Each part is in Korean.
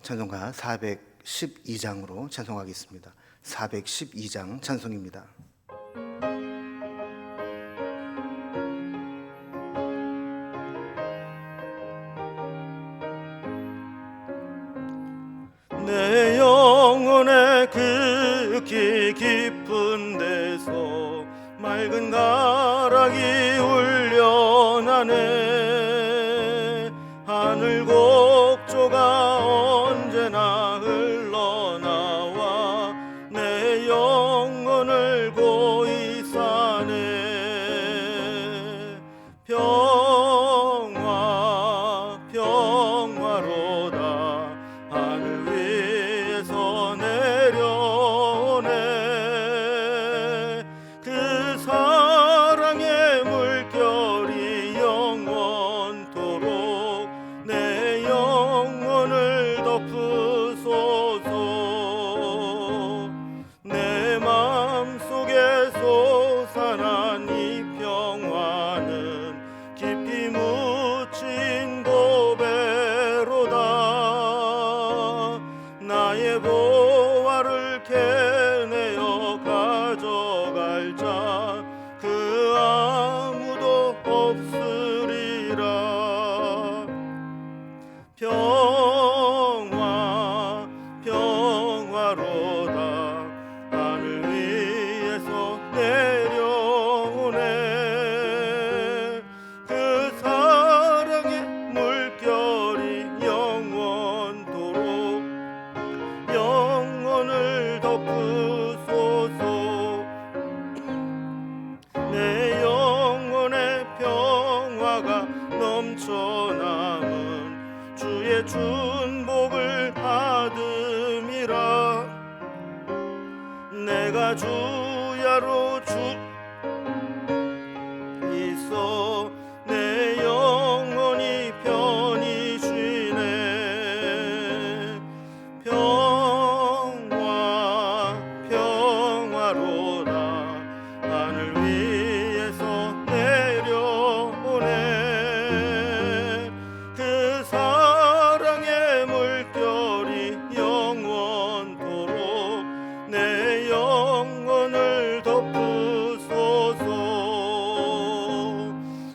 찬송가 412장으로 찬송하겠습니다. 412장 찬송입니다. 내 영혼의 극히 깊은 데서 맑은 가락이 울려나네. 하늘 곡조가 언제나 흘러나와 내 영혼을 고이 싸네. 평화 평화로다 하늘 위에서 내려오네. 그 사랑의 물결이 영원토록 내 영혼을 덮으소서. 내 마음속에 솟아난 이 평화는 깊이 묻힌 고배로다. 나의 보화를 캐내어 가져갈 자 그 아무도 없으리라. 평화 평화로다 하늘 위에서 내려오네. 그 사랑의 물결이 영원토록 영혼을 덮으소서. 내 영혼의 평화가 넘쳐남은 주의 준복을 받음이라. 내가 주야로 있어 내 영혼이 편히 쉬네. 평화 평화로다 하늘 위에서 내려오네. 그 사랑의 물결이 영원토록 내 영혼을 덮으소서.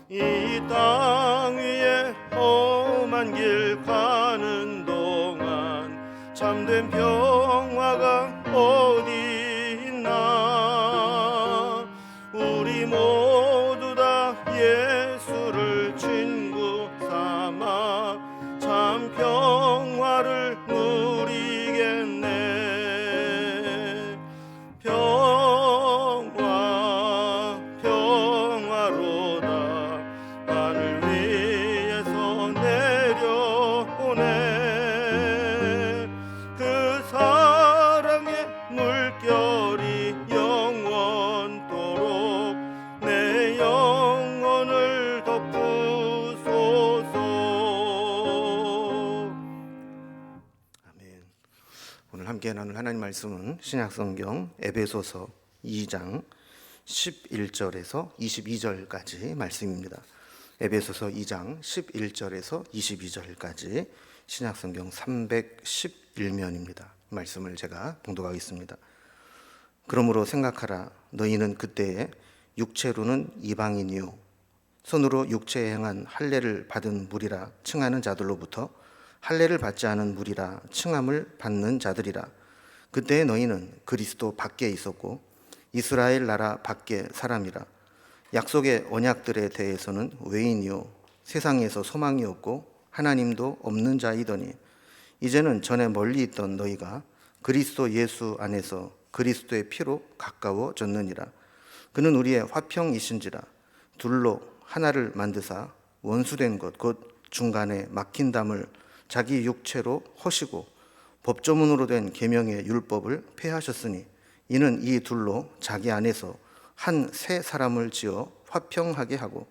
이 땅 위에 험한 길 가는 동안 참된 평화가 어디 있나. 우리 모두 다 예수를 친구 삼아 참 평화를 누리겠네. 평화 평화로다 하늘 위에서 내려오네. 그 사랑의 물결이 영원토록 내 영혼을 덮으소서. 아멘. 오늘 함께 나눌 하나님 말씀은 신약성경 에베소서 2장 11절에서 22절까지 말씀입니다. 에베소서 2장 11절에서 22절까지 신약성경 311면입니다. 말씀을 제가 봉독하겠습니다. 그러므로 생각하라. 너희는 그때에 육체로는 이방인이요 손으로 육체에 행한 할례를 받은 무리라 칭하는 자들로부터 할례를 받지 않은 무리라 칭함을 받는 자들이라. 그때에 너희는 그리스도 밖에 있었고 이스라엘 나라 밖에 사람이라. 약속의 언약들에 대해서는 외인이요 세상에서 소망이 없고 하나님도 없는 자이더니 이제는 전에 멀리 있던 너희가 그리스도 예수 안에서 그리스도의 피로 가까워졌느니라. 그는 우리의 화평이신지라. 둘로 하나를 만드사 원수된 것 곧 중간에 막힌 담을 자기 육체로 허시고 법조문으로 된 계명의 율법을 폐하셨으니 이는 이 둘로 자기 안에서 한 새 사람을 지어 화평하게 하고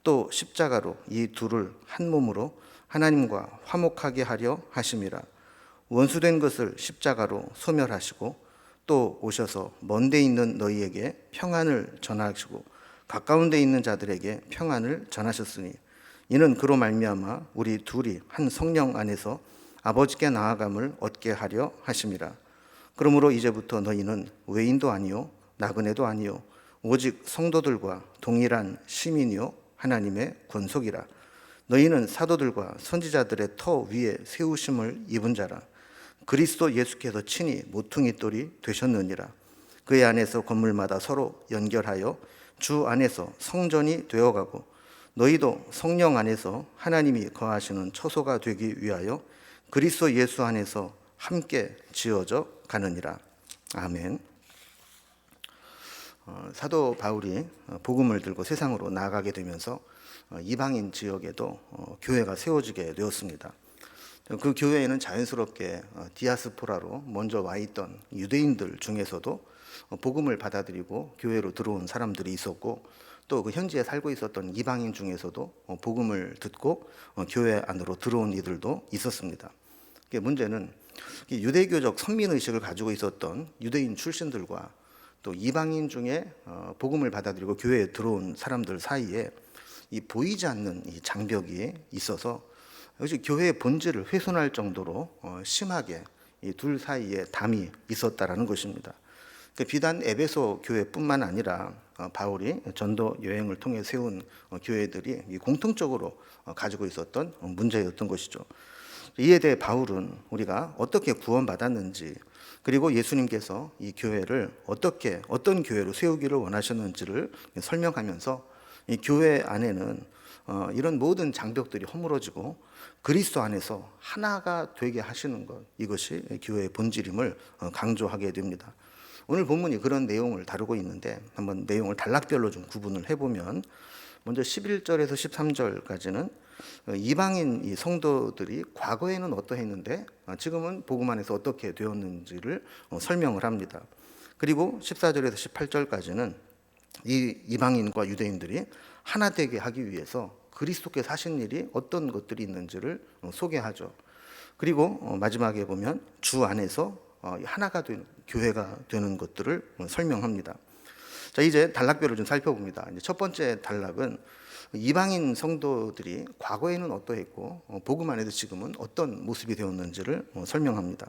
또 십자가로 이 둘을 한 몸으로 하나님과 화목하게 하려 하심이라. 원수된 것을 십자가로 소멸하시고 또 오셔서 먼 데 있는 너희에게 평안을 전하시고 가까운 데 있는 자들에게 평안을 전하셨으니 이는 그로 말미암아 우리 둘이 한 성령 안에서 아버지께 나아감을 얻게 하려 하심이라. 그러므로 이제부터 너희는 외인도 아니요 나그네도 아니요 오직 성도들과 동일한 시민이요 하나님의 권속이라. 너희는 사도들과 선지자들의 터 위에 세우심을 입은 자라. 그리스도 예수께서 친히 모퉁이 돌이 되셨느니라. 그의 안에서 건물마다 서로 연결하여 주 안에서 성전이 되어가고 너희도 성령 안에서 하나님이 거하시는 처소가 되기 위하여 그리스도 예수 안에서 함께 지어져 가느니라. 아멘. 사도 바울이 복음을 들고 세상으로 나아가게 되면서 이방인 지역에도 교회가 세워지게 되었습니다. 그 교회에는 자연스럽게 디아스포라로 먼저 와 있던 유대인들 중에서도 복음을 받아들이고 교회로 들어온 사람들이 있었고, 또 그 현지에 살고 있었던 이방인 중에서도 복음을 듣고 교회 안으로 들어온 이들도 있었습니다. 문제는 유대교적 선민의식을 가지고 있었던 유대인 출신들과 또 이방인 중에 복음을 받아들이고 교회에 들어온 사람들 사이에 이 보이지 않는 이 장벽이 있어서 역시 교회의 본질을 훼손할 정도로 심하게 이 둘 사이에 담이 있었다라는 것입니다. 비단 에베소 교회뿐만 아니라 바울이 전도 여행을 통해 세운 교회들이 공통적으로 가지고 있었던 문제였던 것이죠. 이에 대해 바울은 우리가 어떻게 구원받았는지, 그리고 예수님께서 이 교회를 어떤 교회로 세우기를 원하셨는지를 설명하면서 이 교회 안에는 이런 모든 장벽들이 허물어지고 그리스도 안에서 하나가 되게 하시는 것, 이것이 교회의 본질임을 강조하게 됩니다. 오늘 본문이 그런 내용을 다루고 있는데 한번 내용을 단락별로 좀 구분을 해보면, 먼저 11절에서 13절까지는 이방인 이 성도들이 과거에는 어떠했는데 지금은 복음 안에서 어떻게 되었는지를 설명을 합니다. 그리고 14절에서 18절까지는 이 이방인과 유대인들이 하나 되게 하기 위해서 그리스도께서 하신 일이 어떤 것들이 있는지를 소개하죠. 그리고 마지막에 보면 주 안에서 하나가 되는 교회가 되는 것들을 설명합니다. 자, 이제 단락별을 좀 살펴봅니다. 이제 첫 번째 단락은 이방인 성도들이 과거에는 어떠했고 복음 안에서 지금은 어떤 모습이 되었는지를 설명합니다.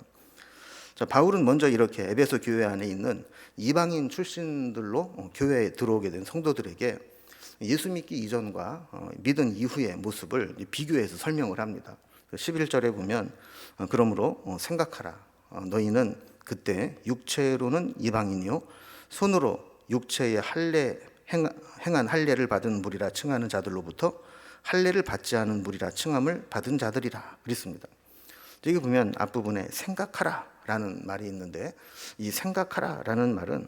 자, 바울은 먼저 이렇게 에베소 교회 안에 있는 이방인 출신들로 교회에 들어오게 된 성도들에게 예수 믿기 이전과 믿은 이후의 모습을 비교해서 설명을 합니다. 11절에 보면 그러므로 생각하라. 너희는 그때 육체로는 이방인이요 손으로 육체의 행한 할례를 받은 무리라 칭하는 자들로부터 할례를 받지 않은 무리라 칭함을 받은 자들이라 그랬습니다. 여기 보면 앞부분에 생각하라 라는 말이 있는데, 이 생각하라 라는 말은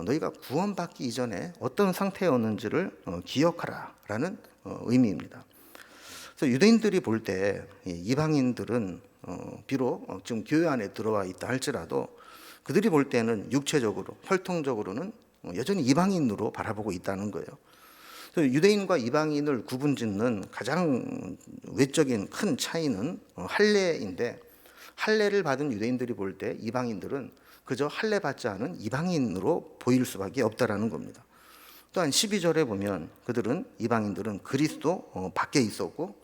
너희가 구원받기 이전에 어떤 상태였는지를 기억하라 라는 의미입니다. 그래서 유대인들이 볼 때 이방인들은 비록 지금 교회 안에 들어와 있다 할지라도 그들이 볼 때는 육체적으로, 혈통적으로는 여전히 이방인으로 바라보고 있다는 거예요. 그래서 유대인과 이방인을 구분짓는 가장 외적인 큰 차이는 할례인데, 할례를 받은 유대인들이 볼 때 이방인들은 그저 할례 받지 않은 이방인으로 보일 수밖에 없다라는 겁니다. 또한 12절에 보면 그들은, 이방인들은 그리스도 밖에 있었고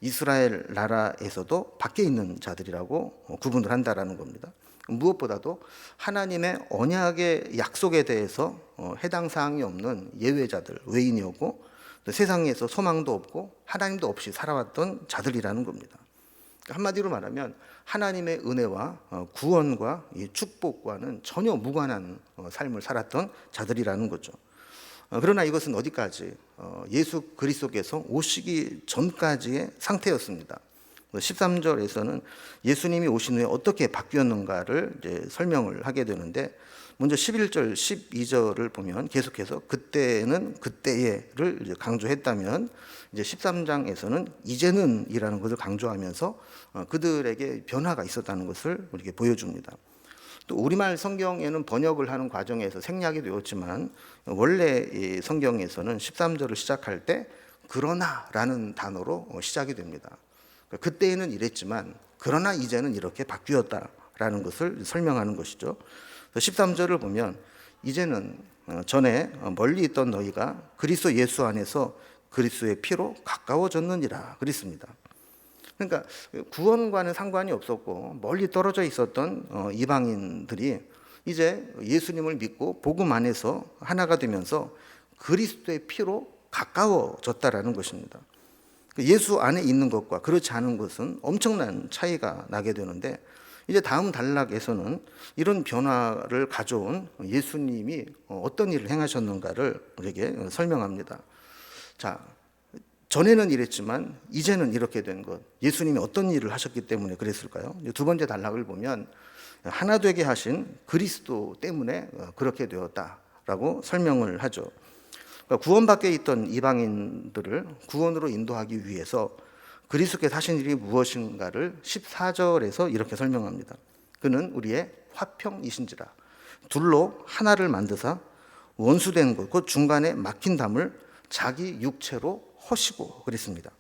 이스라엘 나라에서도 밖에 있는 자들이라고 구분을 한다라는 겁니다. 무엇보다도 하나님의 언약의 약속에 대해서 해당 사항이 없는 예외자들, 외인이었고 세상에서 소망도 없고 하나님도 없이 살아왔던 자들이라는 겁니다. 한마디로 말하면 하나님의 은혜와 구원과 축복과는 전혀 무관한 삶을 살았던 자들이라는 거죠. 그러나 이것은 어디까지? 예수 그리스도께서 오시기 전까지의 상태였습니다. 13절에서는 예수님이 오신 후에 어떻게 바뀌었는가를 이제 설명을 하게 되는데, 먼저 11절, 12절을 보면 계속해서 그때는 그때에를 이제 강조했다면, 이제 13장에서는 이제는이라는 것을 강조하면서 그들에게 변화가 있었다는 것을 우리에게 보여줍니다. 또 우리말 성경에는 번역을 하는 과정에서 생략이 되었지만 원래 이 성경에서는 13절을 시작할 때 그러나라는 단어로 시작이 됩니다. 그때에는 이랬지만 그러나 이제는 이렇게 바뀌었다라는 것을 설명하는 것이죠. 13절을 보면 이제는 전에 멀리 있던 너희가 그리스도 예수 안에서 그리스도의 피로 가까워졌느니라 그랬습니다. 그러니까 구원과는 상관이 없었고 멀리 떨어져 있었던 이방인들이 이제 예수님을 믿고 복음 안에서 하나가 되면서 그리스도의 피로 가까워졌다라는 것입니다. 예수 안에 있는 것과 그렇지 않은 것은 엄청난 차이가 나게 되는데, 이제 다음 단락에서는 이런 변화를 가져온 예수님이 어떤 일을 행하셨는가를 우리에게 설명합니다. 자, 전에는 이랬지만 이제는 이렇게 된 것, 예수님이 어떤 일을 하셨기 때문에 그랬을까요? 두 번째 단락을 보면 하나 되게 하신 그리스도 때문에 그렇게 되었다라고 설명을 하죠. 그러니까 구원 밖에 있던 이방인들을 구원으로 인도하기 위해서 그리스도께서 하신 일이 무엇인가를 14절에서 이렇게 설명합니다. 그는 우리의 화평이신지라 둘로 하나를 만드사 원수된 것 곧 중간에 막힌 담을 자기 육체로 허시고 그랬습니다.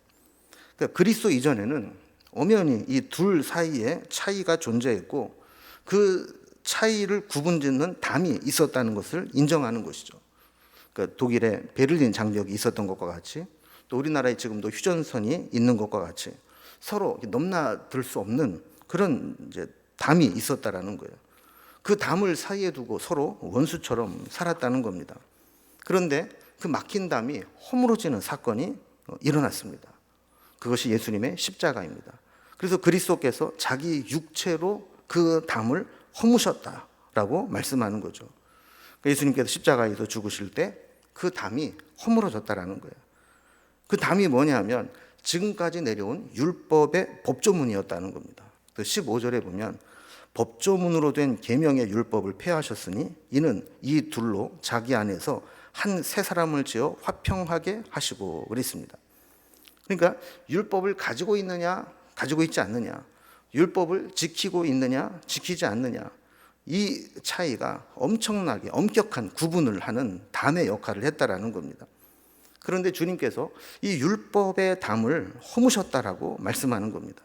그러니까 그리스도 이전에는 엄연히 이 둘 사이에 차이가 존재했고 그 차이를 구분짓는 담이 있었다는 것을 인정하는 것이죠. 그러니까 독일의 베를린 장벽이 있었던 것과 같이, 또 우리나라에 지금도 휴전선이 있는 것과 같이 서로 넘나들 수 없는 그런 이제 담이 있었다라는 거예요. 그 담을 사이에 두고 서로 원수처럼 살았다는 겁니다. 그런데 그 막힌 담이 허물어지는 사건이 일어났습니다. 그것이 예수님의 십자가입니다. 그래서 그리스도께서 자기 육체로 그 담을 허무셨다라고 말씀하는 거죠. 예수님께서 십자가에서 죽으실 때 그 담이 허물어졌다라는 거예요. 그 담이 뭐냐면 지금까지 내려온 율법의 법조문이었다는 겁니다. 15절에 보면 법조문으로 된 계명의 율법을 폐하셨으니 이는 이 둘로 자기 안에서 한 새 사람을 지어 화평하게 하시고 그랬습니다. 그러니까 율법을 가지고 있느냐 가지고 있지 않느냐, 율법을 지키고 있느냐 지키지 않느냐, 이 차이가 엄청나게 엄격한 구분을 하는 담의 역할을 했다라는 겁니다. 그런데 주님께서 이 율법의 담을 허무셨다라고 말씀하는 겁니다.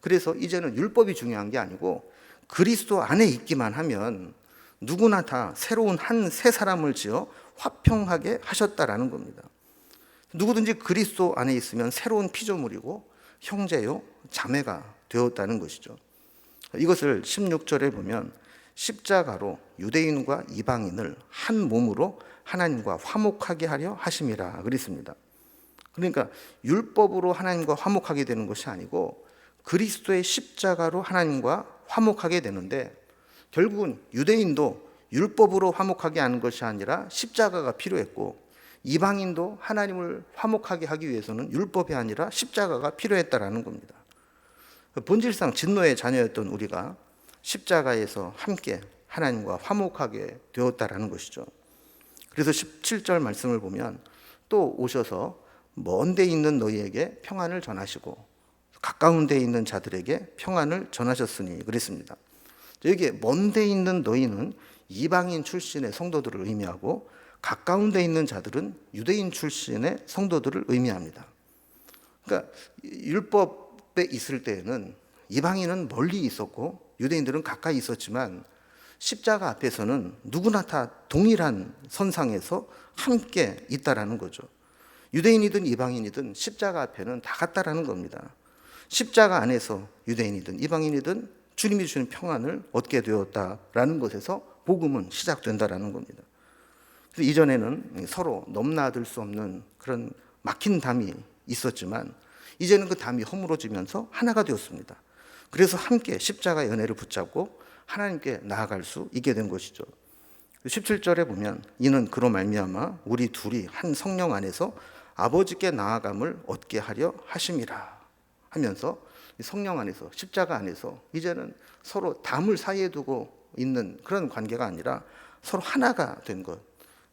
그래서 이제는 율법이 중요한 게 아니고 그리스도 안에 있기만 하면 누구나 다 새로운 한 새 사람을 지어 화평하게 하셨다라는 겁니다. 누구든지 그리스도 안에 있으면 새로운 피조물이고 형제요 자매가 되었다는 것이죠. 이것을 16절에 보면 십자가로 유대인과 이방인을 한 몸으로 하나님과 화목하게 하려 하심이라 그랬습니다. 그러니까 율법으로 하나님과 화목하게 되는 것이 아니고 그리스도의 십자가로 하나님과 화목하게 되는데, 결국은 유대인도 율법으로 화목하게 하는 것이 아니라 십자가가 필요했고, 이방인도 하나님을 화목하게 하기 위해서는 율법이 아니라 십자가가 필요했다라는 겁니다. 본질상 진노의 자녀였던 우리가 십자가에서 함께 하나님과 화목하게 되었다라는 것이죠. 그래서 17절 말씀을 보면 또 오셔서 먼 데 있는 너희에게 평안을 전하시고 가까운 데 있는 자들에게 평안을 전하셨으니 그랬습니다. 여기에 먼 데 있는 너희는 이방인 출신의 성도들을 의미하고 가까운 데 있는 자들은 유대인 출신의 성도들을 의미합니다. 그러니까 율법에 있을 때에는 이방인은 멀리 있었고 유대인들은 가까이 있었지만 십자가 앞에서는 누구나 다 동일한 선상에서 함께 있다라는 거죠. 유대인이든 이방인이든 십자가 앞에는 다 같다라는 겁니다. 십자가 안에서 유대인이든 이방인이든 주님이 주시는 평안을 얻게 되었다라는 것에서 복음은 시작된다라는 겁니다. 그래서 이전에는 서로 넘나들 수 없는 그런 막힌 담이 있었지만 이제는 그 담이 허물어지면서 하나가 되었습니다. 그래서 함께 십자가의 은혜를 붙잡고 하나님께 나아갈 수 있게 된 것이죠. 17절에 보면 이는 그로 말미암아 우리 둘이 한 성령 안에서 아버지께 나아감을 얻게 하려 하심이라 하면서 성령 안에서 십자가 안에서 이제는 서로 담을 사이에 두고 있는 그런 관계가 아니라 서로 하나가 된 것,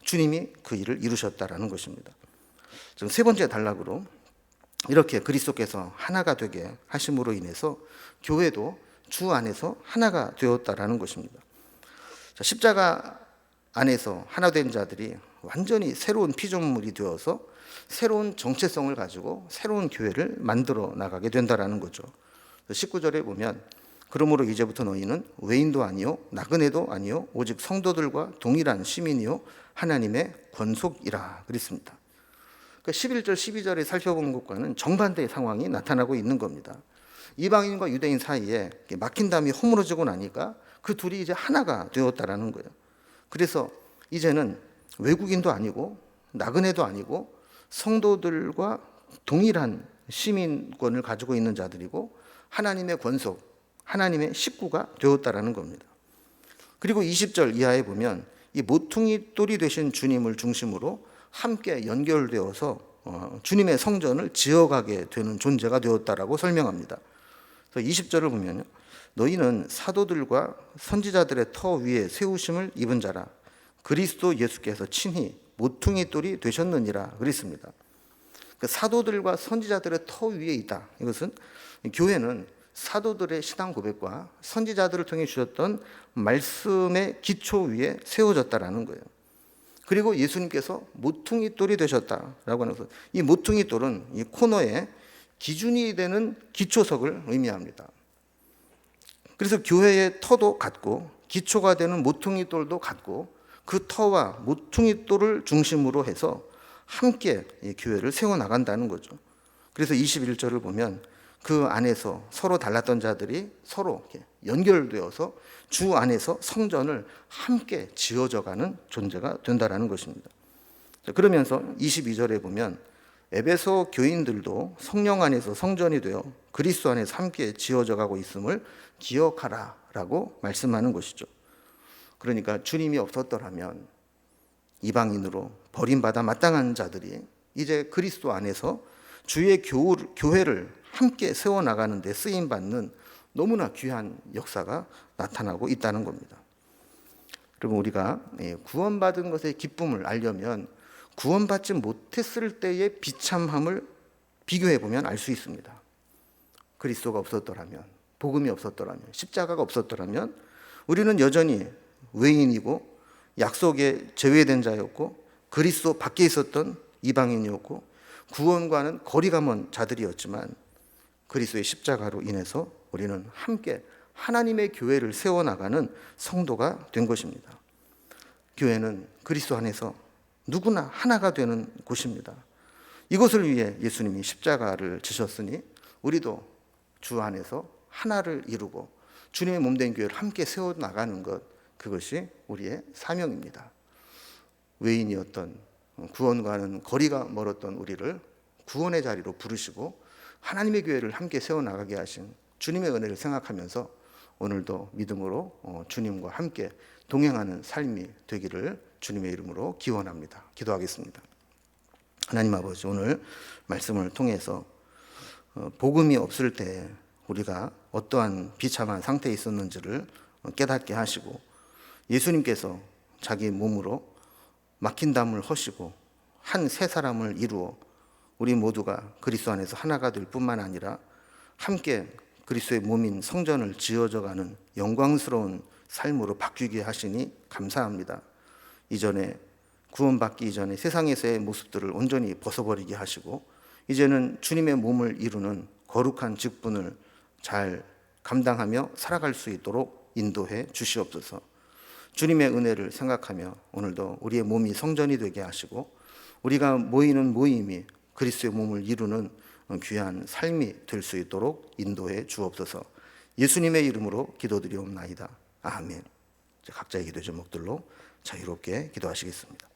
주님이 그 일을 이루셨다라는 것입니다. 지금 세 번째 단락으로 이렇게 그리스도께서 하나가 되게 하심으로 인해서 교회도 주 안에서 하나가 되었다라는 것입니다. 자, 십자가 안에서 하나 된 자들이 완전히 새로운 피조물이 되어서 새로운 정체성을 가지고 새로운 교회를 만들어 나가게 된다라는 거죠. 19절에 보면 그러므로 이제부터 너희는 외인도 아니요 나그네도 아니요 오직 성도들과 동일한 시민이요 하나님의 권속이라 그랬습니다. 그러니까 11절, 12절에 살펴본 것과는 정반대의 상황이 나타나고 있는 겁니다. 이방인과 유대인 사이에 막힌 담이 허물어지고 나니까 그 둘이 이제 하나가 되었다라는 거예요. 그래서 이제는 외국인도 아니고 나그네도 아니고 성도들과 동일한 시민권을 가지고 있는 자들이고 하나님의 권속, 하나님의 식구가 되었다라는 겁니다. 그리고 20절 이하에 보면 이 모퉁이 돌이 되신 주님을 중심으로 함께 연결되어서 주님의 성전을 지어가게 되는 존재가 되었다라고 설명합니다. 그래서 20절을 보면요, 너희는 사도들과 선지자들의 터 위에 세우심을 입은 자라. 그리스도 예수께서 친히 모퉁이 돌이 되셨느니라 그랬습니다. 그 사도들과 선지자들의 터 위에 있다. 이것은 교회는 사도들의 신앙 고백과 선지자들을 통해 주셨던 말씀의 기초 위에 세워졌다라는 거예요. 그리고 예수님께서 모퉁이 돌이 되셨다라고 하는 것은 이 모퉁이 돌은 이 코너에 기준이 되는 기초석을 의미합니다. 그래서 교회의 터도 같고 기초가 되는 모퉁이 돌도 같고 그 터와 모퉁이 돌을 중심으로 해서 함께 이 교회를 세워나간다는 거죠. 그래서 21절을 보면 그 안에서 서로 달랐던 자들이 서로 연결되어서 주 안에서 성전을 함께 지어져가는 존재가 된다는 것입니다. 그러면서 22절에 보면 에베소 교인들도 성령 안에서 성전이 되어 그리스도 안에서 함께 지어져가고 있음을 기억하라 라고 말씀하는 것이죠. 그러니까 주님이 없었더라면 이방인으로 버림받아 마땅한 자들이 이제 그리스도 안에서 주의 교회를 함께 세워나가는 데 쓰임받는 너무나 귀한 역사가 나타나고 있다는 겁니다. 그리고 우리가 구원받은 것의 기쁨을 알려면 구원받지 못했을 때의 비참함을 비교해보면 알 수 있습니다. 그리스도가 없었더라면, 복음이 없었더라면, 십자가가 없었더라면 우리는 여전히 외인이고 약속에 제외된 자였고 그리스도 밖에 있었던 이방인이었고 구원과는 거리가 먼 자들이었지만 그리스도의 십자가로 인해서 우리는 함께 하나님의 교회를 세워나가는 성도가 된 것입니다. 교회는 그리스도 안에서 누구나 하나가 되는 곳입니다. 이것을 위해 예수님이 십자가를 지셨으니 우리도 주 안에서 하나를 이루고 주님의 몸된 교회를 함께 세워나가는 것, 그것이 우리의 사명입니다. 외인이었던 구원과는 거리가 멀었던 우리를 구원의 자리로 부르시고 하나님의 교회를 함께 세워나가게 하신 주님의 은혜를 생각하면서 오늘도 믿음으로 주님과 함께 동행하는 삶이 되기를 주님의 이름으로 기원합니다. 기도하겠습니다. 하나님 아버지, 오늘 말씀을 통해서 복음이 없을 때 우리가 어떠한 비참한 상태에 있었는지를 깨닫게 하시고 예수님께서 자기 몸으로 막힌 담을 허시고 한 새 사람을 이루어 우리 모두가 그리스도 안에서 하나가 될 뿐만 아니라 함께 그리스도의 몸인 성전을 지어져가는 영광스러운 삶으로 바뀌게 하시니 감사합니다. 이전에 구원받기 이전에 세상에서의 모습들을 온전히 벗어버리게 하시고 이제는 주님의 몸을 이루는 거룩한 직분을 잘 감당하며 살아갈 수 있도록 인도해 주시옵소서. 주님의 은혜를 생각하며 오늘도 우리의 몸이 성전이 되게 하시고 우리가 모이는 모임이 그리스도의 몸을 이루는 귀한 삶이 될 수 있도록 인도해 주옵소서. 예수님의 이름으로 기도드리옵나이다. 아멘. 각자의 기도 제목들로 자유롭게 기도하시겠습니다.